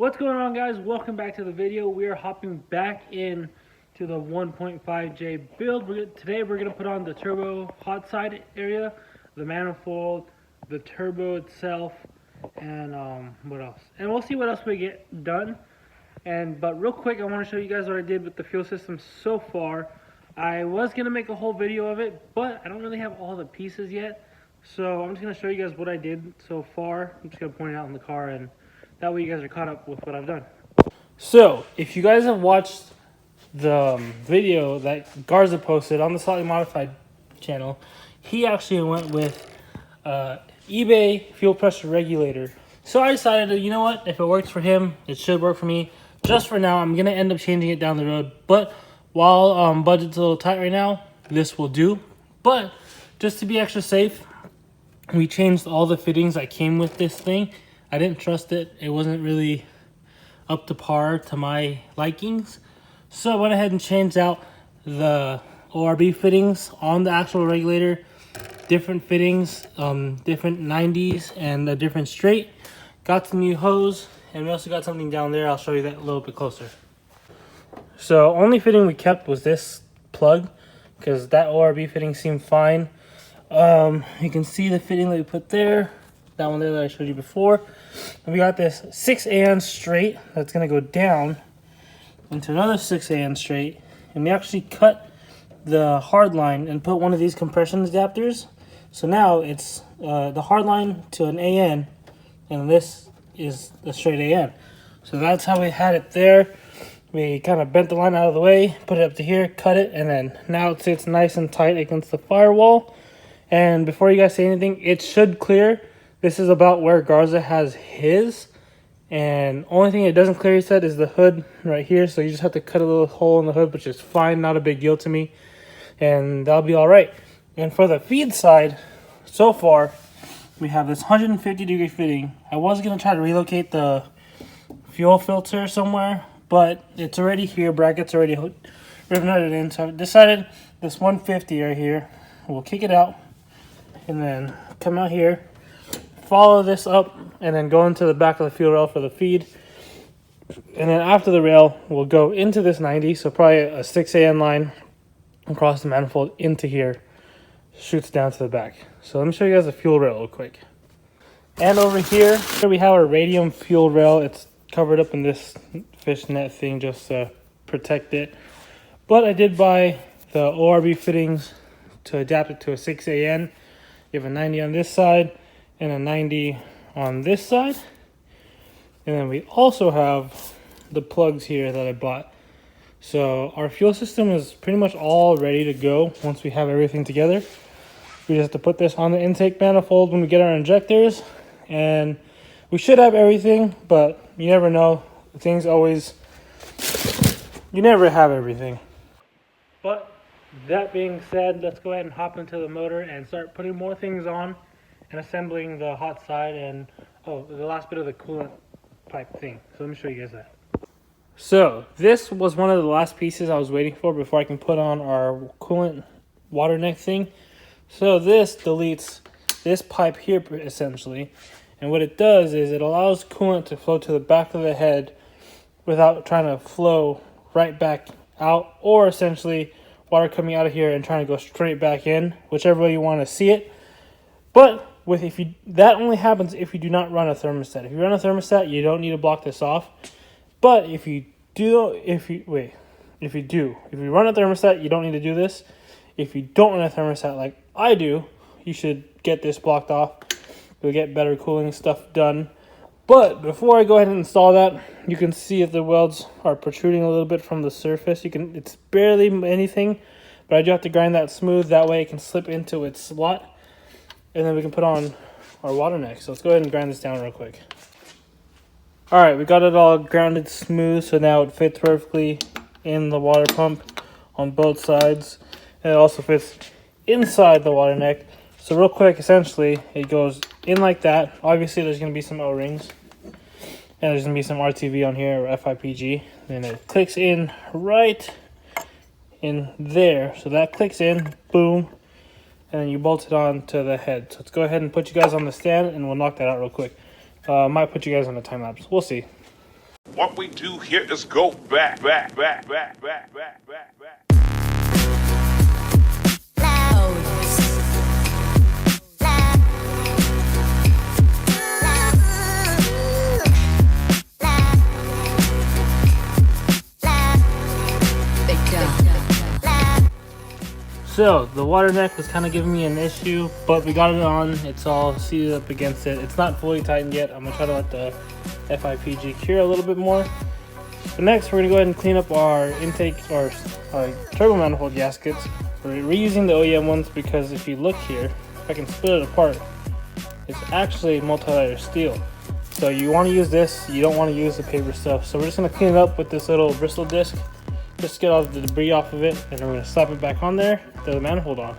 What's going on, guys? Welcome back to the video. We are hopping back in to the 1.5J build. Today we're going to put on the turbo hot side area, the manifold, the turbo itself, and what else? And we'll see what else we get done. But real quick, I want to show you guys what I did with the fuel system so far. I was going to make a whole video of it, but I don't really have all the pieces yet. So I'm just going to show you guys what I did so far. I'm just going to point it out in the car, and that way you guys are caught up with what I've done. So, if you guys have watched the video that Garza posted on the Slightly Modified channel, he actually went with eBay fuel pressure regulator. So I decided, you know what, if it works for him, it should work for me. Just for now, I'm going to end up changing it down the road. But while budget's a little tight right now, this will do. But just to be extra safe, we changed all the fittings that came with this thing. I didn't trust it. It wasn't really up to par to my likings. So I went ahead and changed out the ORB fittings on the actual regulator. Different fittings, different 90s and a different straight. Got some new hose, and we also got something down there. I'll show you that a little bit closer. So only fitting we kept was this plug, because that ORB fitting seemed fine. You can see the fitting that we put there. That one there that I showed you before. And we got this 6AN straight that's going to go down into another 6AN straight. And we actually cut the hard line and put one of these compression adapters. So now it's the hard line to an AN, and this is the straight AN. So that's how we had it there. We kind of bent the line out of the way, put it up to here, cut it, and then now it sits nice and tight against the firewall. And before you guys say anything, it should clear. This is about where Garza has his. And only thing it doesn't clear, he said, is the hood right here. So you just have to cut a little hole in the hood, which is fine, not a big deal to me. And that'll be all right. And for the feed side, so far, we have this 150-degree fitting. I was going to try to relocate the fuel filter somewhere, but it's already here. Brackets already riveted in. So I decided this 150 right here, we'll kick it out and then come out here, follow this up, and then go into the back of the fuel rail for the feed. And then after the rail, we'll go into this 90, so probably a 6AN line across the manifold into here, shoots down to the back. So let me show you guys the fuel rail real quick. And over here we have our radium fuel rail. It's covered up in this fishnet thing just to protect it. But I did buy the ORB fittings to adapt it to a 6AN. You have a 90 on this side and a 90 on this side. And then we also have the plugs here that I bought. So our fuel system is pretty much all ready to go once we have everything together. We just have to put this on the intake manifold when we get our injectors, and we should have everything, but you never know. Things always, you never have everything. But that being said, let's go ahead and hop into the motor and start putting more things on and assembling the hot side and the last bit of the coolant pipe thing. So let me show you guys that. So this was one of the last pieces I was waiting for before I can put on our coolant water neck thing. So this deletes this pipe here essentially, and what it does is it allows coolant to flow to the back of the head without trying to flow right back out, or essentially water coming out of here and trying to go straight back in, whichever way you want to see it. But that only happens if you do not run a thermostat. If you run a thermostat, you don't need to block this off. But if you run a thermostat, you don't need to do this. If you don't run a thermostat like I do, you should get this blocked off. You'll get better cooling stuff done. But before I go ahead and install that, you can see if the welds are protruding a little bit from the surface. It's barely anything, but I do have to grind that smooth. That way it can slip into its slot. And then we can put on our water neck. So let's go ahead and grind this down real quick. Alright, we got it all grounded smooth, so now it fits perfectly in the water pump on both sides. And it also fits inside the water neck. So real quick, essentially, it goes in like that. Obviously, there's going to be some O-rings. And there's going to be some RTV on here, or FIPG. Then it clicks in right in there. So that clicks in, boom. And then you bolt it on to the head. So let's go ahead and put you guys on the stand, and we'll knock that out real quick. Might put you guys on a time lapse. We'll see. What we do here is go back. So the water neck was kind of giving me an issue, but we got it on. It's all seated up against it. It's not fully tightened yet. I'm gonna try to let the FIPG cure a little bit more. But next, we're gonna go ahead and clean up our intake or turbo manifold gaskets. We're reusing the OEM ones because if you look here, if I can split it apart, it's actually multi-layer steel. So you want to use this. You don't want to use the paper stuff. So we're just gonna clean it up with this little bristle disc. Just get all the debris off of it, and we're gonna slap it back on there, throw the manifold on.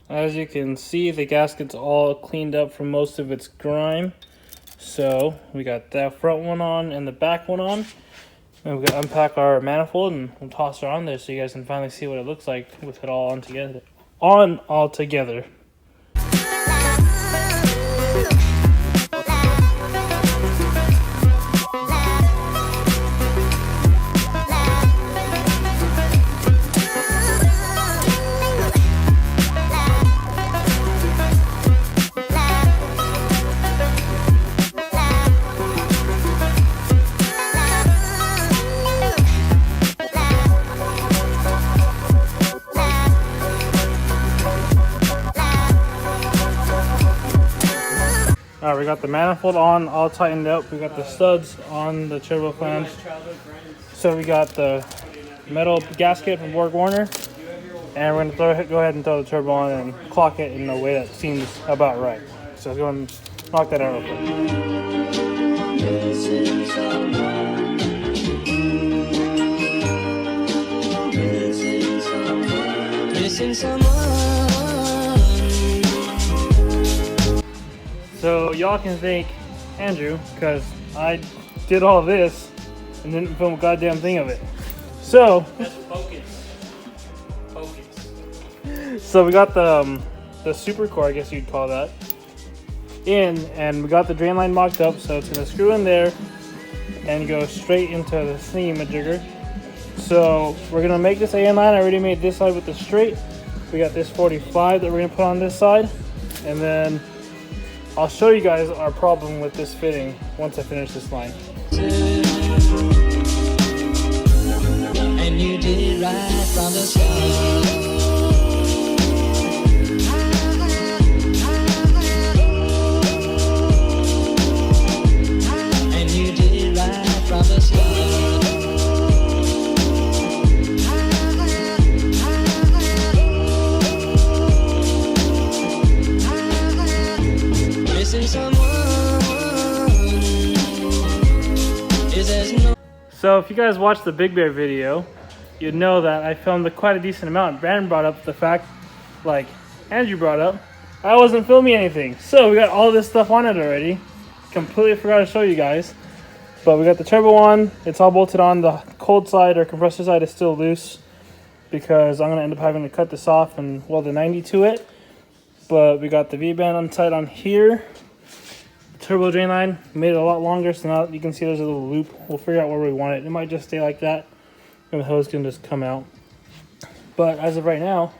As you can see, the gasket's all cleaned up from most of its grime. So we got that front one on and the back one on. And we're gonna unpack our manifold and we'll toss her on there so you guys can finally see what it looks like with it all together. All together. Alright, we got the manifold on, all tightened up. We got the studs on the turbo flange. So we got the metal gasket from Borg Warner. And we're going to go ahead and throw the turbo on and clock it in a way that seems about right. So let's go and knock that out real quick. So y'all can thank Andrew because I did all this and didn't film a goddamn thing of it. So that's focus. So we got the super core, I guess you'd call that, in, and we got the drain line mocked up, so it's gonna screw in there and go straight into the thingamajigger. So we're gonna make this AN line. I already made this side with the straight. We got this 45 that we're gonna put on this side, and then I'll show you guys our problem with this fitting once I finish this line. And you did it right from the start. And you did it right from the start. So if you guys watched the Big Bear video, you'd know that I filmed quite a decent amount. Brandon brought up the fact, like Andrew brought up, I wasn't filming anything. So we got all this stuff on it already. Completely forgot to show you guys. But we got the turbo on. It's all bolted on. The cold side or compressor side is still loose because I'm going to end up having to cut this off and weld the 90 to it. But we got the V-band untied on here. Turbo drain line made it a lot longer, so now you can see there's a little loop. We'll figure out where we want it. It might just stay like that, and the hose can just come out. But as of right now,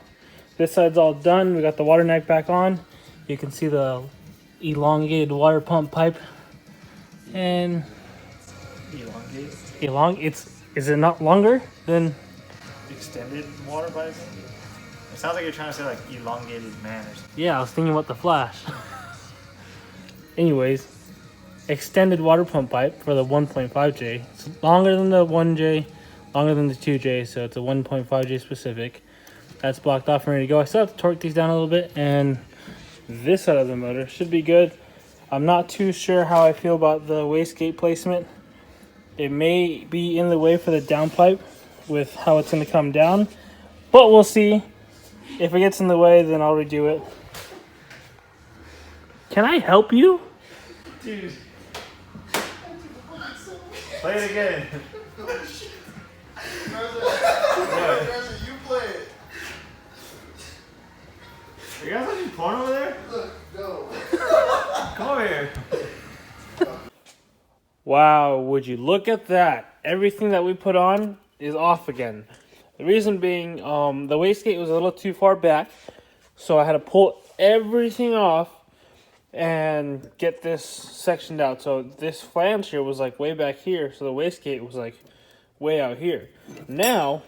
this side's all done. We got the water neck back on. You can see the elongated water pump pipe, and is it not longer than Extended water pipe? It sounds like you're trying to say like elongated man or something. Yeah, I was thinking about the Flash. Anyways, extended water pump pipe for the 1.5J. It's longer than the 1J, longer than the 2J, so it's a 1.5J specific. That's blocked off and ready to go. I still have to torque these down a little bit, and this side of the motor should be good. I'm not too sure how I feel about the wastegate placement. It may be in the way for the downpipe with how it's going to come down, but we'll see. If it gets in the way, then I'll redo it. Can I help you? Dude. Play it again. You play it. You guys watching porn over there? Look, no. Come over here. Wow, would you look at that? Everything that we put on is off again. The reason being, the wastegate was a little too far back, so I had to pull everything off and get this sectioned out. So this flange here was like way back here, so the wastegate was like way out here. Now,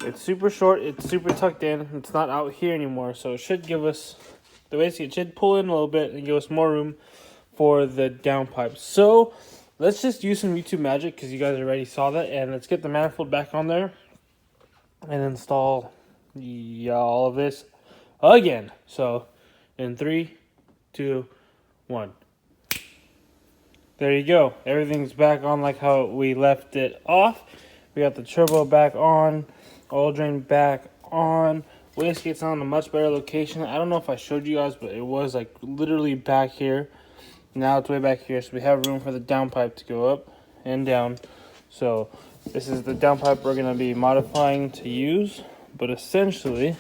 it's super short, it's super tucked in, it's not out here anymore, so it should give us, the wastegate should pull in a little bit and give us more room for the downpipe. So let's just use some YouTube magic because you guys already saw that, and let's get the manifold back on there and install all of this again. So in 3, 2, 1. There you go. Everything's back on like how we left it off. We got the turbo back on, oil drain back on. Wastegate's on a much better location. I don't know if I showed you guys, but it was like literally back here. Now it's way back here, so we have room for the downpipe to go up and down. So this is the downpipe we're going to be modifying to use. But essentially,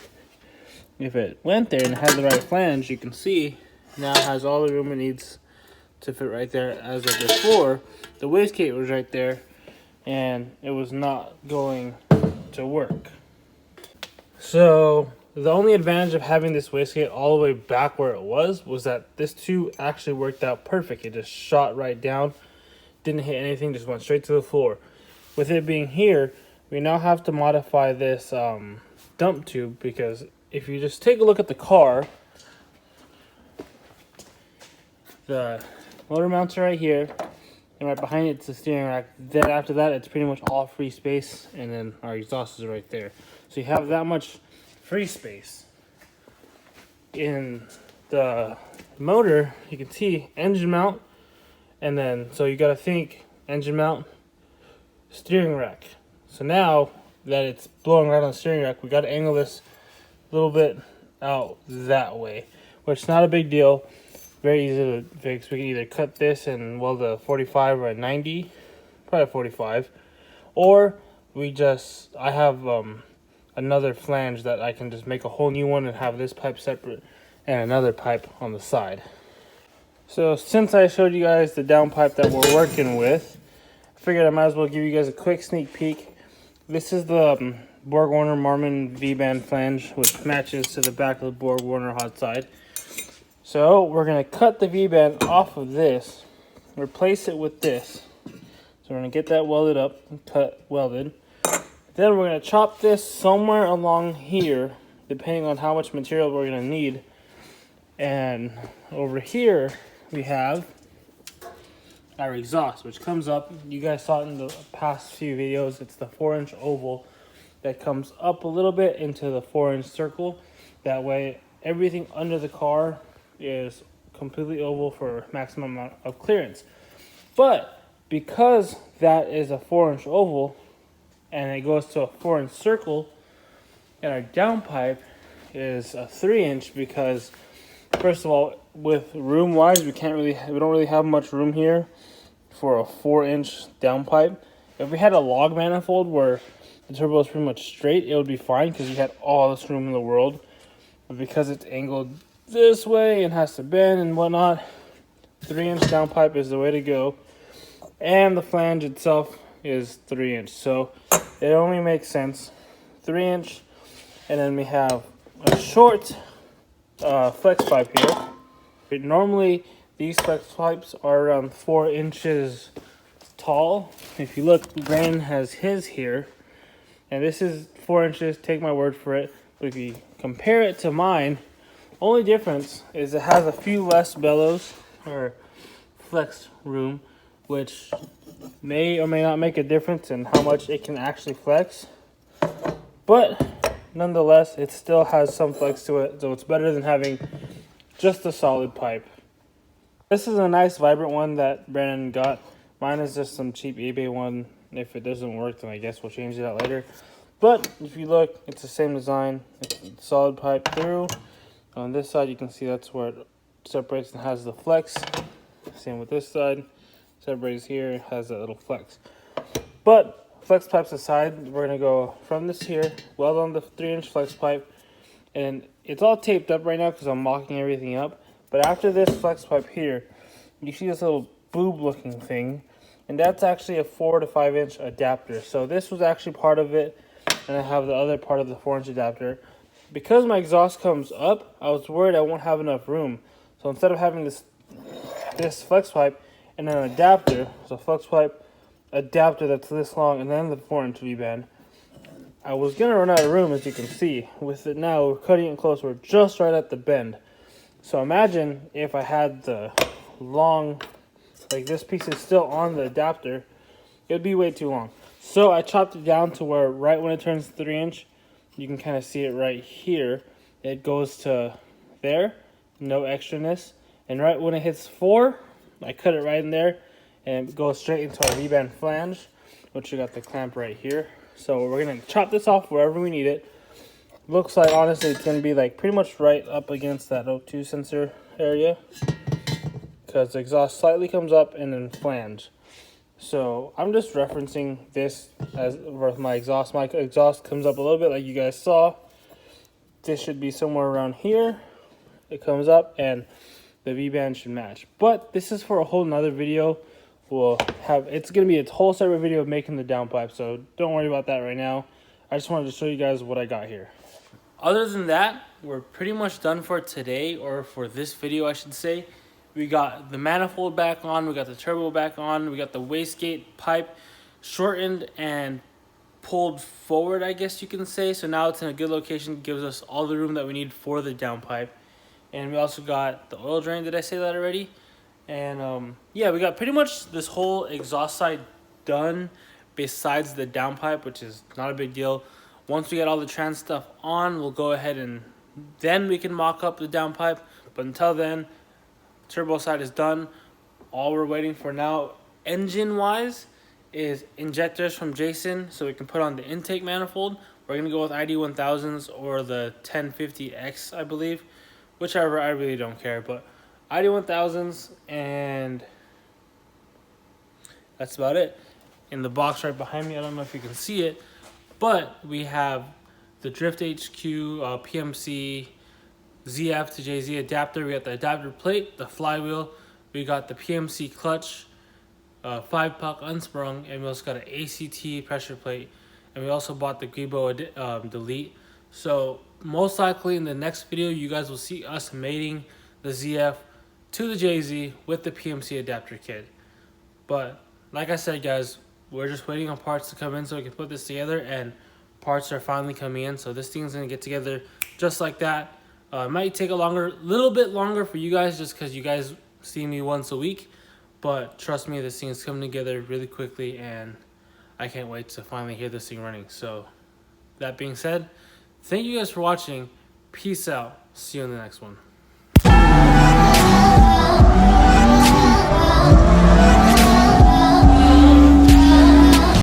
if it went there and had the right flange, you can see now it has all the room it needs to fit right there. As of before, the wastegate was right there, and it was not going to work. So the only advantage of having this wastegate all the way back where it was that this tube actually worked out perfect. It just shot right down, didn't hit anything, just went straight to the floor. With it being here, we now have to modify this dump tube, because if you just take a look at the car, the motor mounts are right here, and right behind it's the steering rack. Then after that, it's pretty much all free space, and then our exhaust is right there. So you have that much free space. In the motor, you can see engine mount, and then so you got to think engine mount, steering rack. So now that it's blowing right on the steering rack, we got to angle this a little bit out that way, which is not a big deal. Very easy to fix. We can either cut this and weld a 45 or a 90, probably 45, or I have another flange that I can just make a whole new one and have this pipe separate and another pipe on the side. So since I showed you guys the downpipe that we're working with, I figured I might as well give you guys a quick sneak peek. This is the Borg Warner Marmon V-band flange, which matches to the back of the Borg Warner hot side. So we're going to cut the V-band off of this, replace it with this. So we're going to get that welded up, welded. Then we're going to chop this somewhere along here, depending on how much material we're going to need. And over here, we have our exhaust, which comes up. You guys saw it in the past few videos. It's the 4-inch oval that comes up a little bit into the 4-inch circle. That way, everything under the car is completely oval for maximum amount of clearance. But because that is a 4-inch oval, and it goes to a 4-inch circle, and our downpipe is a 3-inch, because first of all, with room wise, we don't really have much room here for a 4-inch downpipe. If we had a log manifold where the turbo is pretty much straight, it would be fine because you had all this room in the world. But because it's angled this way and has to bend and whatnot, 3-inch downpipe is the way to go. And the flange itself is 3-inch, so it only makes sense. 3-inch, and then we have a short flex pipe here. Normally these flex pipes are around 4 inches tall. If you look, Brandon has his here, and this is 4 inches, take my word for it. But if you compare it to mine, only difference is it has a few less bellows or flex room, which may or may not make a difference in how much it can actually flex. But nonetheless, it still has some flex to it, so it's better than having just a solid pipe. This is a nice vibrant one that Brandon got. Mine is just some cheap eBay one. If it doesn't work, then I guess we'll change it out later. But if you look, it's the same design. It's a solid pipe through. On this side, you can see that's where it separates and has the flex. Same with this side. Separates here, has that little flex. But flex pipes aside, we're gonna go from this here, weld on the 3-inch flex pipe, and it's all taped up right now because I'm mocking everything up. But after this flex pipe here, you see this little boob looking thing, and that's actually a 4 to 5 inch adapter. So this was actually part of it, and I have the other part of the 4-inch adapter. Because my exhaust comes up, I was worried I won't have enough room. So instead of having this flex pipe and an adapter, so flex pipe, adapter that's this long, and then the 4-inch V-band, I was gonna run out of room, as you can see. With it now, we're cutting it close. We're just right at the bend. So imagine if I had the long, like this piece is still on the adapter, it'd be way too long. So I chopped it down to where right when it turns 3-inch, you can kind of see it right here. It goes to there, no extraness. And right when it hits 4, I cut it right in there, and it goes straight into our V-band flange, which you got the clamp right here. So we're gonna chop this off wherever we need it. Looks like honestly it's gonna be like pretty much right up against that O2 sensor area, because the exhaust slightly comes up and then flange. So I'm just referencing this as with my exhaust. My exhaust comes up a little bit like you guys saw. This should be somewhere around here. It comes up and the V-band should match. But this is for a whole nother video. It's gonna be a whole separate video of making the downpipe, so don't worry about that right now. I just wanted to show you guys what I got here. Other than that, we're pretty much done for today, or for this video I should say. We got the manifold back on, we got the turbo back on, we got the wastegate pipe shortened and pulled forward, I guess you can say. So now it's in a good location, gives us all the room that we need for the downpipe. And we also got the oil drain, did I say that already? And yeah, we got pretty much this whole exhaust side done besides the downpipe, which is not a big deal. Once we get all the trans stuff on, we'll go ahead and then we can mock up the downpipe. But until then, turbo side is done. All we're waiting for now, engine-wise, is injectors from Jason so we can put on the intake manifold. We're going to go with ID1000s or the 1050X, I believe. Whichever, I really don't care. But ID1000s, and that's about it. In the box right behind me, I don't know if you can see it, but we have the Drift HQ, PMC, ZF to JZ adapter. We got the adapter plate, the flywheel. We got the PMC clutch, 5-puck unsprung, and we also got an ACT pressure plate. And we also bought the Gribo delete. So most likely in the next video, you guys will see us mating the ZF to the JZ with the PMC adapter kit. But like I said, guys, we're just waiting on parts to come in so we can put this together, and parts are finally coming in. So this thing's gonna get together just like that. It might take a little bit longer for you guys, just because you guys see me once a week. But trust me, this thing is coming together really quickly, and I can't wait to finally hear this thing running. So that being said, thank you guys for watching. Peace out. See you in the next one.